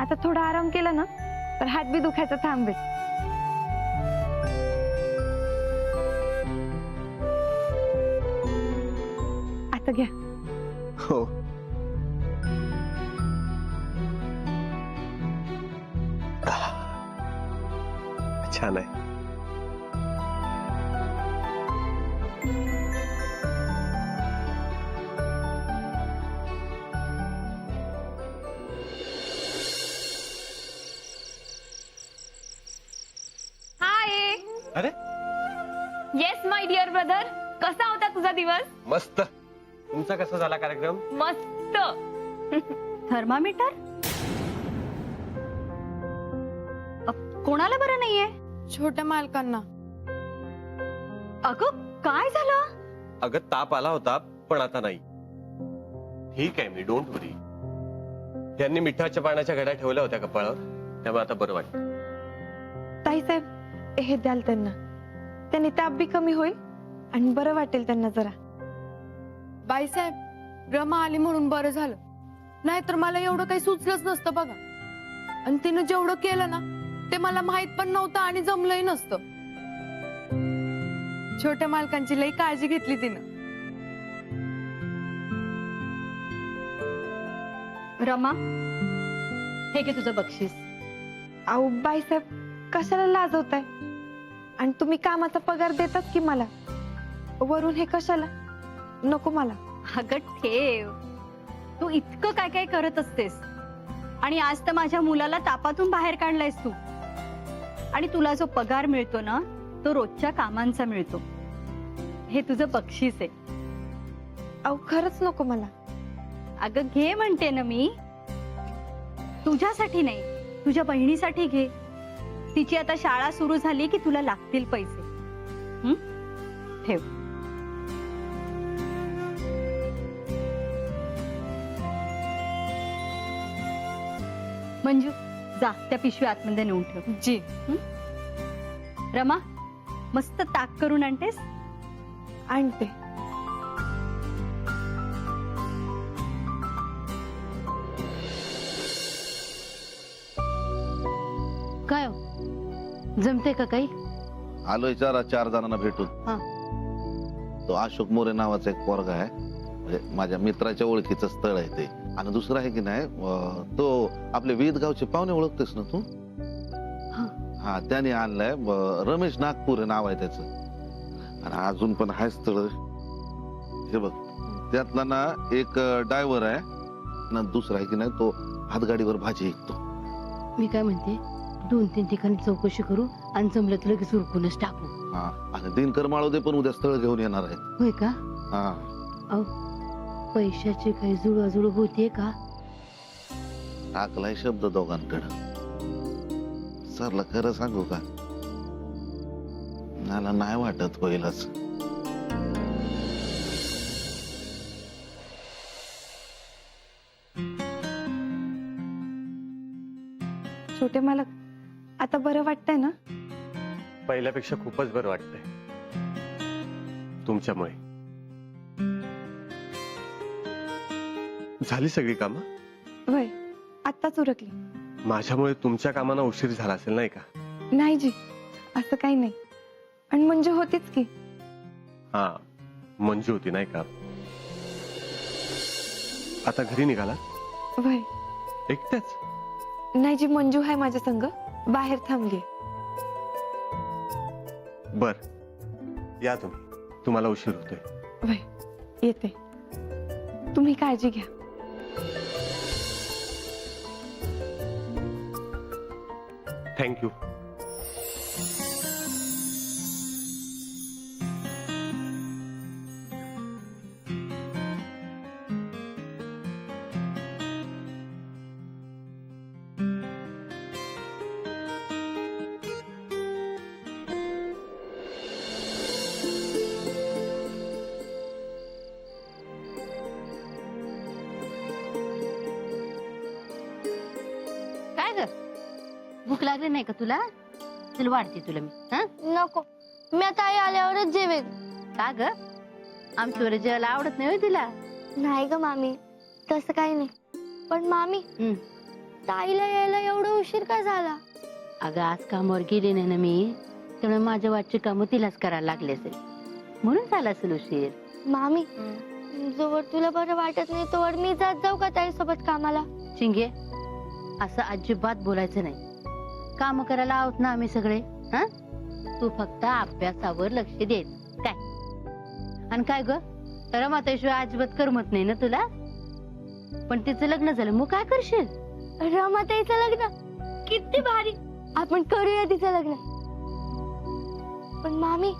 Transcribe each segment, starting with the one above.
आता थोडा आराम केला ना तर हात बी दुखायचा थांबेल. आता घ्या. हो. छान आहे. हाय. अरे येस माय डिअर ब्रदर, कसा होता तुझा दिवस? मस्त. तुमचा कसा झाला कार्यक्रम? मस्त. थर्मामीटर कोणाला बरं नाहीये? छोट्या मालकांना. अगं काय झालं? अगं ताप आला होता पण आता नाही. ठीक आहे मी, डोंट वरी. त्यांनी मिठाच्या पाण्याच्या घड्या ठेवल्या होत्या कपाळावर, त्यामुळे आता बरं वाटतं. ताईसाहेब हे द्याल त्यांना, त्यांनी ताप बी कमी होईल आणि बरं वाटेल त्यांना जरा. बाईसाहेब रमा आली म्हणून बरं झालं, नाहीतर मला एवढं काही सुचलंच नसतं बघा. आणि तिनं जेवढं केलं ना ते मला माहित पण नव्हतं आणि जमलंही नसतं. छोट्या मालकांची लई काळजी घेतली तिनं. रमा, हे घे तुझं बक्षीस. अहो बाईसाहेब कशाला लाजवताय? आणि तुम्ही कामाचा पगार देतात की मला, वरून हे कशाला? नको मला. अगं ठेव, तू इतकं काय काय करत असतेस आणि आज तर माझ्या मुलाला तापातून बाहेर काढलायस तू. आणि तुला जो पगार मिळतो ना तो रोजच्या कामांचा मिळतो. हे तुझं बक्षीस आहे. अहो खरंच नको मला. अगं घे म्हणते ना मी. तुझ्यासाठी नाही, तुझ्या बहिणीसाठी घे. तिची आता शाळा सुरू झाली की तुला लागतील पैसे. ठेव. मंजू, जा त्या पिशवी आतमध्ये नेऊन ठेव. जी. रमा, मस्त ताक करून आणतेस? आणते. काय जमते का काही? आलोय चार जणांना भेटून. हा. तो अशोक मोरे नावाचा एक पोरगा आहे, म्हणजे माझ्या मित्राच्या ओळखीचं स्थळ आहे ते. आणि दुसरं आहे की नाही, तो आपले वेद गावचे पाहुणे ओळखतेस ना तू? हा, त्याने आणलाय. रमेश नागपूर नाव आहे त्याचं. आणि अजून पण आहे स्थळ. हे बघ, त्यातला ना एक ड्रायव्हर आहे ना, दुसरा आहे की नाही तो हातगाडीवर भाजी विकतो. मी काय म्हणते, 2-3 ठिकाणी चौकशी करू आणि जमलं तर लगेच उरकूनच टाकू. हा, आणि दिनकर माळोदे पण उद्या स्थळ घेऊन येणार आहेत. होय का? हा. अहो, पैशाची काही जुळवाजुळव होतीये का? टाकलाय शब्द दोघांकडं. सरला खरं सांगू का, मला नाही वाटत होईलच. छोटे मालक, आता बरं वाटतंय ना? पहिल्यापेक्षा खूपच बरं वाटतंय तुमच्यामुळे. झाली सगळी कामं? वय आत्ताच उरकली. माझ्यामुळे तुमच्या कामांना उशीर झाला असेल नाही का? नाही जी, असं काही नाही. आणि म्हणजे होतीच की. हा, मंजू होती नाही का? आता घरी निघाला? वय एकट्याच? नाही जी, मंजू आहे माझ्या संग, बाहेर थांबली. बर, या तुम्ही, तुम्हाला उशीर होतोय. वय येते. तुम्ही काळजी घ्या. थँक्यू. काय ग, भूक लागली नाही का तुला? तुला वाढते तुला मी. हा, नको, मी आता आई आल्यावरच जेवेन. का ग, आमच्यावर जेवायला आवडत नाही होय तुला? नाही ग मामी, तसं काही नाही. पण मामी, ताईला यायला एवढा उशीर का झाला? अगं आज कामावर गेले नाही ना मी, त्यामुळे माझ्या वाटची कामं तिलाच करायला लागले असेल, म्हणून झाला असेल उशीर. मामी, जोवर तुला बरं वाटत नाही तोवर मी जात जाऊ का ताई सोबत कामाला? चिंगे, असं अजिबात बोलायचं नाही. काम करायला आहोत ना आम्ही सगळे. हा, तू फक्त अभ्यासावर लक्ष देत काय. आणि काय ग, रमाताशिवाय अजिबात करमत नाही ना तुला? पण तिचं लग्न झालं मग काय करशील? रमाताईचं लग्न किती भारी, आपण करूया तिचं लग्न. पण मामी,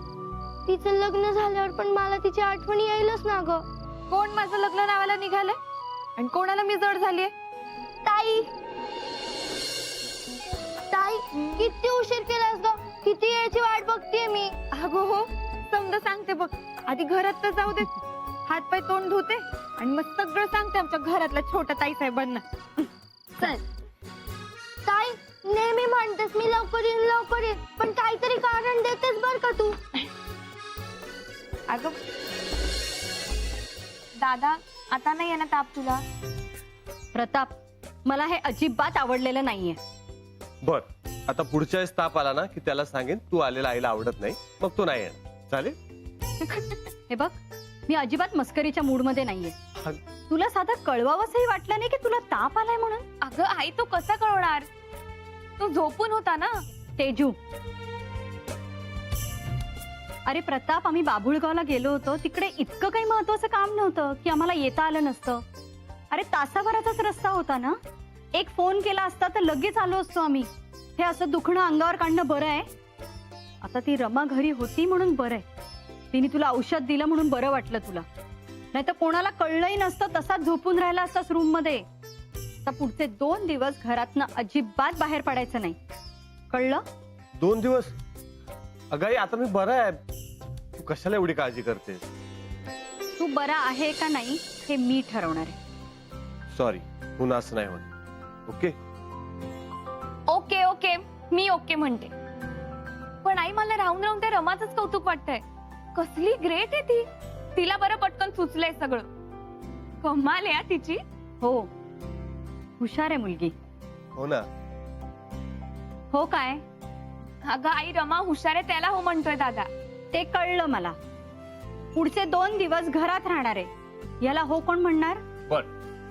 तिचं लग्न झाल्यावर पण मला तिची आठवण येईलच ना ग. कोण माझं लग्न नावाला निघालंय आणि कोणाला मी जड झालीये? ताई, ताई किती उशीर केलास ग? किती वेळची वाट बघतेय मी. अगो हो, समजा सांगते बघ. आधी घरात तर जाऊ दे, हात पाय तोंड धुते आणि मग सगळं सांगते आमच्या घरातल्या छोट्या ताई साहेबांना. चल ताई, नेहमी म्हणतेस मी लवकर येईन, पण काहीतरी कारण देतेस बर का तू. अगं दादा, आता नाही आहे ना ताप तुला? प्रताप, मला हे अजिबात आवडलेलं नाहीये. बर, आता पुढच्या वेळेस ताप आला ना की त्याला सांगेन तू आलेला आईला आवडत नाही, मग तू नाही येणार. चालेल? हे बघ, मी अजिबात मस्करीच्या मूड मध्ये नाहीये. हा. तुला साधं कळवावंसही वाटलं नाही की तुला ताप आलाय म्हणून? अगं आई, तो कसा कळवणार? तो झोपून होता ना. तेजू, अरे प्रताप, आम्ही बाभुळगावला गेलो होतो, तिकडे इतकं काही महत्वाचं काम नव्हतं की आम्हाला येता आलं नसतं. अरे तासाभराचाच रस्ता होता ना, एक फोन केला असता तर लगेच आलो असतो आम्ही. हे असं दुखणं अंगावर काढणं बरं आहे? आता ती रमा घरी होती म्हणून बरं आहे, तिने तुला औषध दिलं म्हणून बरं वाटलं तुला. नाही तर कोणाला कळलंही नसतं, तसाच झोपून राहिला असतास रूम मध्ये. आता पुढचे 2 दिवस घरातनं अजिबात बाहेर पडायचं नाही, कळलं? 2 दिवस? अगं आई, आता मी बरा आहे. तू कशाला एवढी काळजी करतेस? तू बरा आहे का नाही हे मी ठरवणार आहे. सॉरी, पुन्हा असं नाही होत. ओके? ओके ओके, मी ओके म्हणते. पण आई, मला राहून राहून त्या रमाचंच कौतुक वाटतंय. कसली ग्रेट आहे ती. तिला बरं पटकन सुचलंय सगळं. कमाल आहे तिची. हो, हुशार आहे मुलगी. हो ना. हो काय? अगं आई, रमा हुशार आहे त्याला हो म्हणतोय दादा. ते कळलं मला. पुढचे 2 दिवस घरात राहणार आहे, याला हो कोण म्हणणार? बर,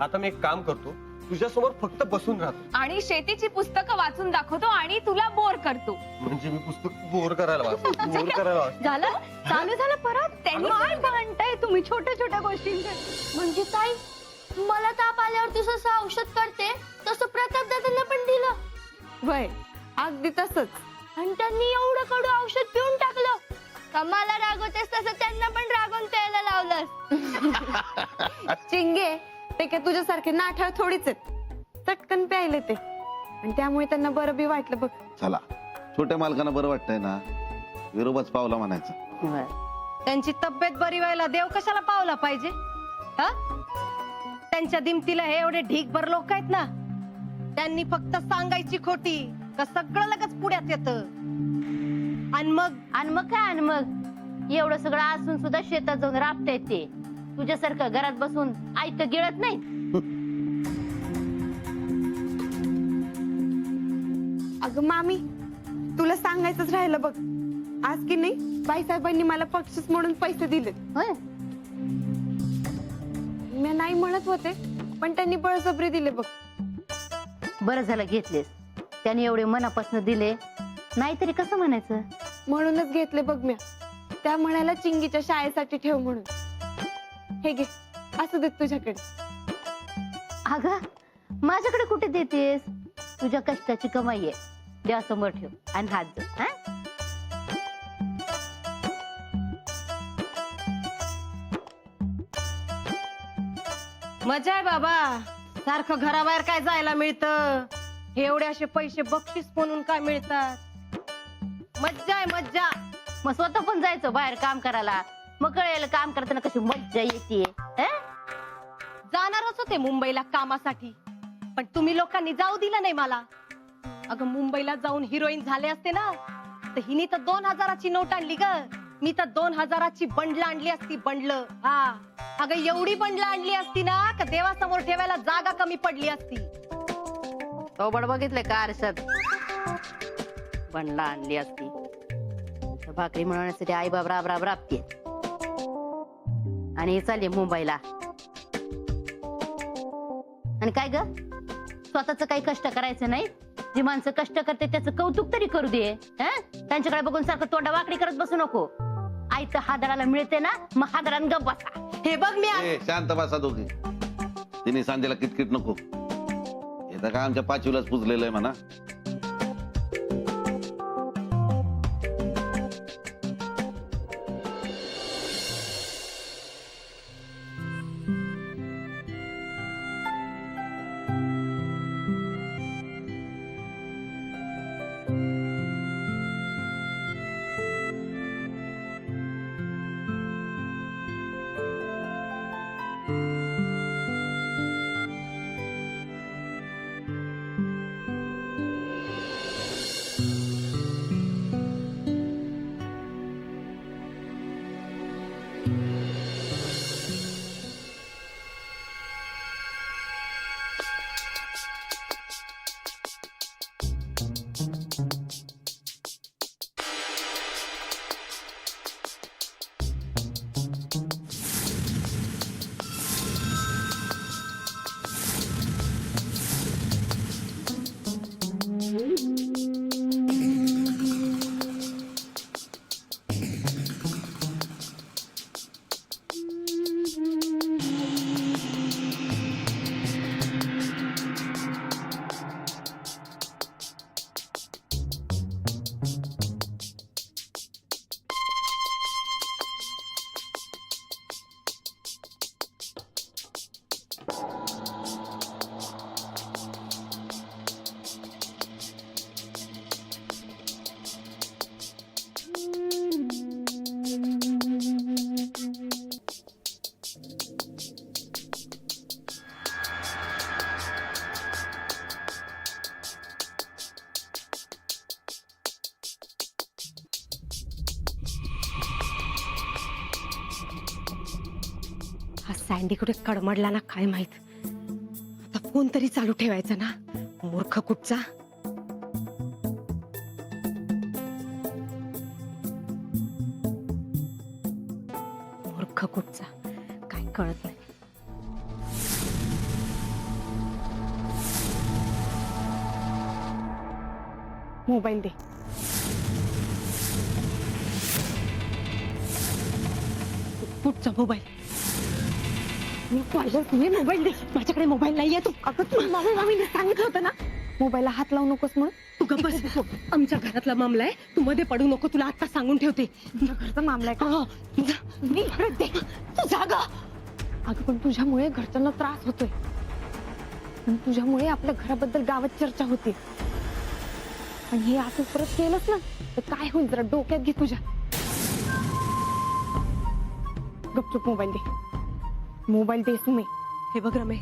आता मी एक काम करतो, तुझ्यासमोर फक्त बसून राहतो आणि शेतीची पुस्तकं वाचून दाखवतो आणि तुला बोर करतो. म्हणजे मी पुस्तक बोर करायला बोर करायला झालं? चालू झालं परत? त्यांनी काय म्हणताय तुम्ही छोट्या छोट्या गोष्टींचे? म्हणजे ताई, मला ताप आल्यावर तू जसं औषध करते तसं प्रताप दादांना पण दिलं. वय, अगदी तसंच. आणि त्यांनी एवढं कडू औषध पिऊन टाकलं का मला रागवतेस तसं त्यांना पण रागवून प्यायला लावलंस. चिंगे, ते काय तुझ्यासारखे नाठाळ थोडीच आहेत. चटकन प्यायले ते, आणि त्यामुळे त्यांना बरं बी वाटलं बघ. चला, छोट्या मालकांना बरं वाटतंय ना, विरोबाच पावला म्हणायचं. त्यांची तब्येत बरी व्हायला देव कशाला पावला पाहिजे? हा, त्यांच्या दिमतीला हे एवढे ढीकभर लोक आहेत ना, त्यांनी फक्त सांगायची खोटी का सगळं लगेच पुढ्यात येतं. आणि मग एवढं सगळं असून सुद्धा शेतात जाऊन राबता येते. तुझ्यासारखं घरात बसून आयतं गिळत नाही. अगं मामी, तुला सांगायचंच राहिलं बघ. आज की नाही बाईसाहेबांनी मला बक्षीस म्हणून पैसे दिले. होय? मी नाही म्हणत होते, पण त्यांनी बळजबरी दिले बघ. बरं झालं घेतलेस. त्याने एवढे मनापासून दिले, नाहीतरी कसं म्हणायचं? म्हणूनच घेतले बघ मी. त्या म्हणायला चिंगीच्या शाळेसाठी ठेव म्हणून. हे घे, असं देत तुझ्याकडे. अगं, माझ्याकडे कुठे देतेस? तुझ्या कष्टाची कमाई आहे. देवासमोर ठेव आणि हात जोड. हा, मजा आहे बाबा. सारखं घराबाहेर काय जायला मिळतं, एवढे असे पैसे बक्षीस म्हणून काय मिळतात. मज्जा आहे मज्जा. मग स्वतः पण जायचं बाहेर काम करायला, मग कळेल काम करताना कशी मज्जा येते. जाणारच होते मुंबईला कामासाठी, पण तुम्ही लोकांनी जाऊ दिलं नाही मला. अगं मुंबईला जाऊन हिरोईन झाले असते ना, तर हिने तर 2000ची नोट आणली ग. मी तर 2000ची बंडल आणली असती, बंडल. हा, अगं एवढी बंडल आणली असती ना का देवासमोर ठेवायला जागा कमी पडली असती. थोबड बघितलंय का आरशात? बनला आणली असती तर भाकरी मिळवण्यासाठी आई बाब राब राब राबते आणि हे चालले मुंबईला. आणि काय ग, स्वतःच काही कष्ट करायचं नाही? जी माणसं कष्ट करते त्याचं कौतुक तरी करू दे. हं? त्यांच्याकडे बघून सारखं तोंडा वाकडी करत बसू नको. आई तर हादराला मिळते ना, मग हादरान गप बसा. हे बघ मी ए, शांत बसा दोघी. तिने सांजेला किटकिट नको. हे तर काय आमच्या पाचवीलाच पुजलेलं आहे म्हणा. हा सँडी कुठे कडमडला ना काय माहित. आता फोन तरी चालू ठेवायचा ना, मूर्ख कुठचा. मूर्ख कुठचा काय कळत नाही. मोबाईल दे. कुठचा मोबाईल? मी पाहिलं तुम्ही मोबाईल दे. माझ्याकडे मोबाईल नाहीये. तू अगं तुला मामीने सांगितलं होतं ना मोबाईलला हात लावू नकोस म्हणून. तू गप्प बस. आमच्या घरातला मामला आहे, तू मध्ये पडू नको. तुला आता सांगून ठेवते. तुझ्या घरचा मामला आहे का? मी परत दे. तू जागा. अगं पण तुझ्यामुळे घरच्यांना त्रास होतोय. पण तुझ्यामुळे आपल्या घराबद्दल गावात चर्चा होते. आणि हे असं परत केलंच ना तर काय होईल जरा डोक्यात घे तुझ्या. गपचूप मोबाईल दे. मोबाईल दे सुमे. हे बघ रमे,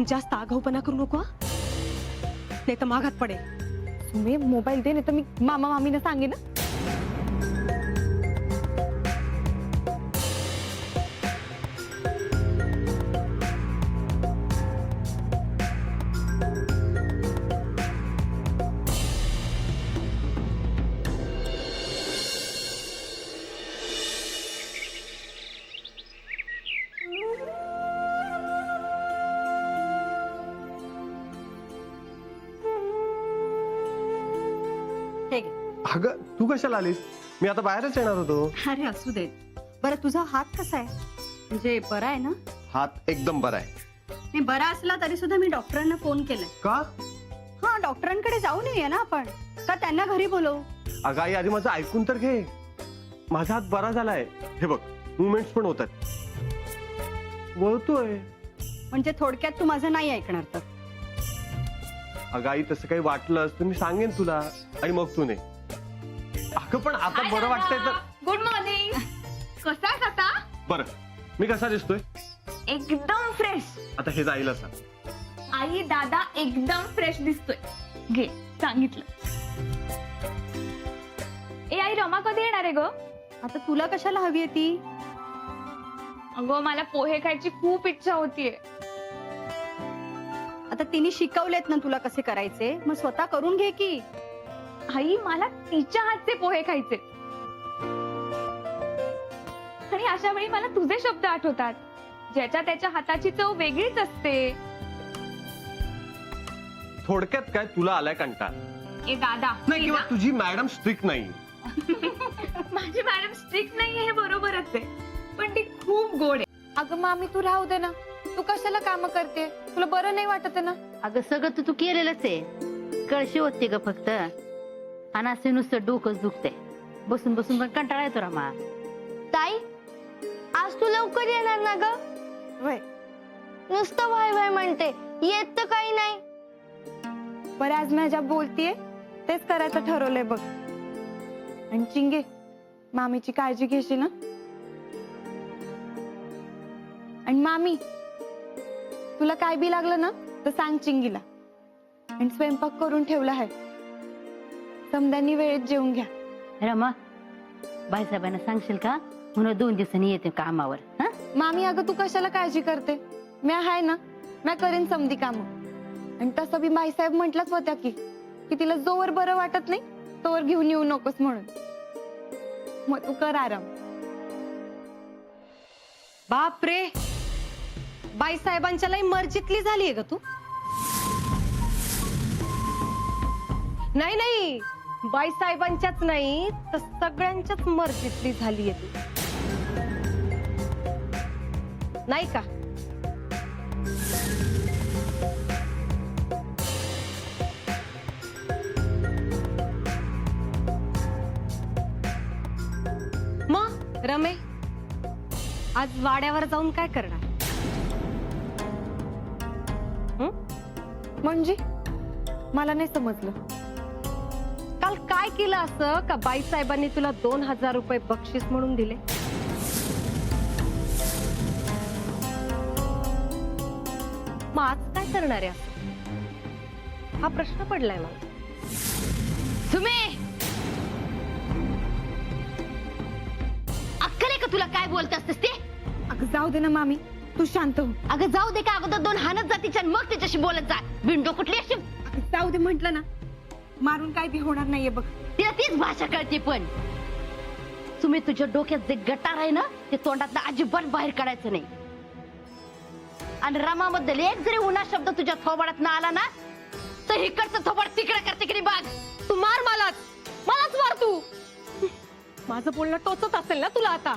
जास्त आगाऊपणा करू नको नाही तर मागात पडेल. सुमे मोबाईल दे, नाही तर मी मामा मामीने सांगेन. हे घे. अगं तू कशाला आलीस? मी आता बाहेरच येणार होतो. अरे असू दे. बरं तुझा हात कसा आहे? म्हणजे बरा आहे ना? हात एकदम बरा आहे. नाही, बरा असला तरी सुद्धा मी डॉक्टरांना फोन केलाय. का? हा, डॉक्टरांकडे जाऊन येऊया ना आपण. का त्यांना घरी बोलवू? अगं आई, आधी माझं ऐकून तर घे. माझा हात बरा झालाय. हे बघ, मुवमेंट्स पण होतात. वळतोय. म्हणजे थोडक्यात तू माझं नाही ऐकणार तर? अगं आई, तसं काही वाटलं तर मी सांगेन तुला आणि मग तू नाही. अगं पण आता बरं वाटतंय तर. Good morning. कसा आहेस आता? बरं, मी कसा दिसतोय? एकदम फ्रेश. आता हे जाईल असं. आई दादा एकदम फ्रेश दिसतोय. घे, सांगितलं. ए आई, रमा कधी येणार आहे ग? आता तुला कशाला हवी आहे ती? अगं मला पोहे खायची खूप इच्छा होतीये. आता तिने शिकवलेत ना तुला कसे करायचे, मग स्वतः करून घे की. आई मला तिच्या हातचे पोहे खायचे. आणि अशा वेळी मला तुझे शब्द आठवतात, ज्याच्या त्याच्या हाताची चव वेगळीच असते. थोडक्यात काय, तुला आलाय कंटाळ. ए दादा, नाही किंवा तुझी मॅडम स्ट्रिक्ट नाही. माझी मॅडम स्ट्रिक्ट नाहीये हे बरोबरच आहे, पण ती खूप गोड आहे. अगं मामी तू राहू दे ना, तू कशाला काम करते? तुला बरं नाही वाटत ना? अगं सगळं तू केलेलंच आहे, कळशी होते ग फक्त. आणि असे नुसतं डोकंच दुखते, बसून बसून पण कंटाळा येतो रमा. ताई आज तू लवकर येणार ना ग? वय नुसतं वाय वाय म्हणते, येत तर काही नाही. बरं आज मी ज्या बोलतीये तेच करायचं ठरवलंय बघ. आणि चिंगे, मामीची काळजी घेशील ना? आणि मामी, तुला काय बी लागलं ना तर सांग चिंगीला. आणि स्वयंपाक करून ठेवला आहे, समद्यांनी वेळेत जेवून घ्या. रमा, बाईसाहेबांना सांगशील का? म्हणून 2 दिवसांनी येते कामावर. हा, मामी अगं तू कशाला काळजी करते? मी आहे ना, मी करेन समधी काम. आणि तसं बी बाईसाहेब म्हटलंच होत्या की तिला जोवर बरं वाटत नाही तोवर घेऊन येऊ नकोस म्हणून. मग तू कर आराम. बापरे, बाईसाहेबांच्या लई मर्जीतली झालीये ग तू. नाही नाही, बाईसाहेबांच्याच नाही तर सगळ्यांच्याच मर्जीतली झालीये तू, नाही का? मग रमे, आज वाड्यावर जाऊन काय करणार? म्हणजे मला नाही समजलं. काल काय केलं असं का बाईसाहेबांनी तुला 2000 रुपये बक्षीस म्हणून दिले? मग आज काय करणार आहे असं? हा प्रश्न पडलाय मला. तुम्ही अक्कल आहे का तुला? काय बोलत असतेस ते? अगं जाऊ दे ना मामी, तू शांत हो. अगं जाऊ दे का? अगोदर 2 हाणत जा तिच्या, मग तिच्याशी बोलत जा. विंडो कुठली अशी? अगं जाऊ दे म्हंटल ना, मारून काय बी होणार नाहीये बघ. तिला तीच भाषा कळते. पण तुम्ही तुझ्या डोक्यात जे गटार आहे ना ते तोंडात अजिबात बाहेर काढायचं नाही. आणि रमाबद्दल एक जरी उन्हा शब्द तुझ्या थोबाडात ना आला ना तर इकडचं थोबाड तिकडे करते की बाग. तू मार मलाच मार तू. माझं बोलणं टोचत असेल ना तुला आता.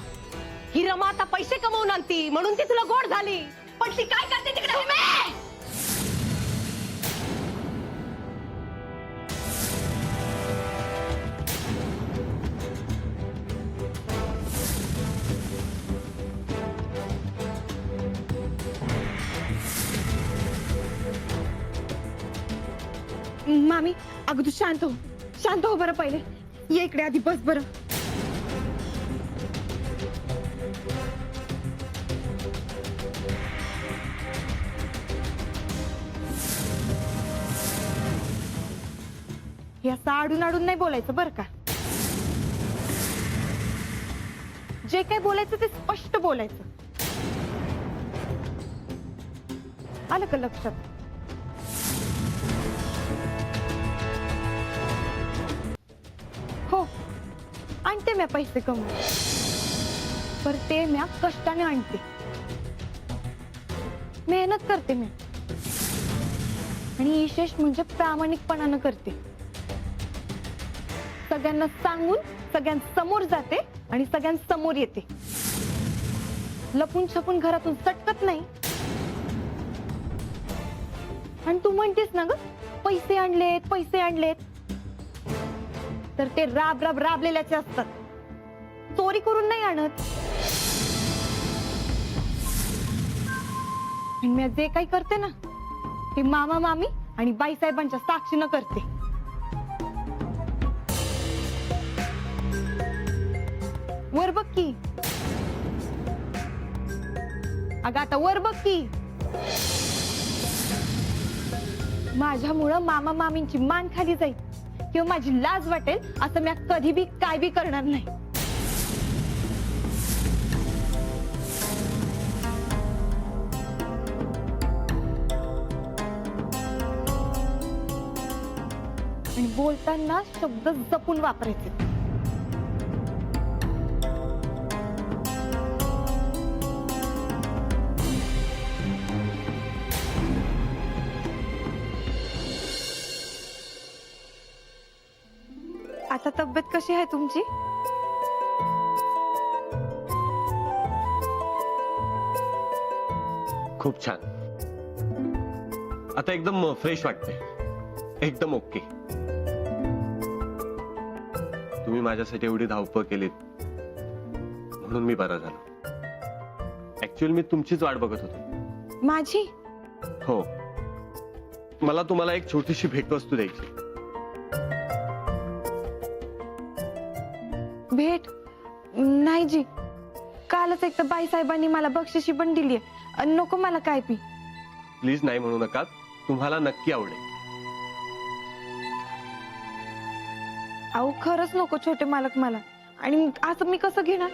ही रमा आता पैसे कमवून आणती म्हणून ती तुला गोड झाली, पण ती काय करते तिकडे? मामी अगं तू शांत हो बरं. पहिले ये इकडे, आधी बस बरं. हे असं आडून आडून नाही बोलायचं बरं का. जे काय बोलायचं ते स्पष्ट बोलायचं, आलं का लक्षात? हो, आणते मी पैसे कमवून, पर ते मी कष्टाने आणते, मेहनत करते मी. आणि विशेष म्हणजे प्रामाणिकपणानं करते. सगळ्यांना सांगून सगळ्यांसमोर जाते आणि सगळ्यांसमोर येते. लपून छपून घरातून सटकत नाही. आणि तू म्हणतेस ना ग, पैसे आणलेत, तर ते राबलेल्याचे असतात, चोरी करून नाही आणत. आणि मी जे काही करते ना ते मामा मामी आणि बाईसाहेबांच्या साक्षीनं करते. वर बघ की, अगं आता वर बघ की. माझ्यामुळं मामा मामींची मान खाली जाईल किंवा माझी लाज वाटेल असं मी कधी बी काय बी करणार नाही. आणि बोलताना शब्द जपून वापरायचे. आता तब्येत कशी आहे तुमची? खूप छान. आता एकदम फ्रेश वाटते, एकदम ओके. तुम्ही माझ्यासाठी एवढी धावपळ केलीत म्हणून मी बरा झालो. ऍक्च्युअली मी तुमचीच वाट बघत होतो. माझी? हो, मला तुम्हाला एक छोटीशी भेटवस्तू द्यायची. भेट? नाही जी, कालच एकदा बाई साहेबांनी मला बक्षिशी पण दिली. नको मला काय पी. प्लीज नाही म्हणू नका, तुम्हाला नक्की आवडेल. अहो खरंच नको छोटे मालक मला. आणि असं मी कसं घेणार?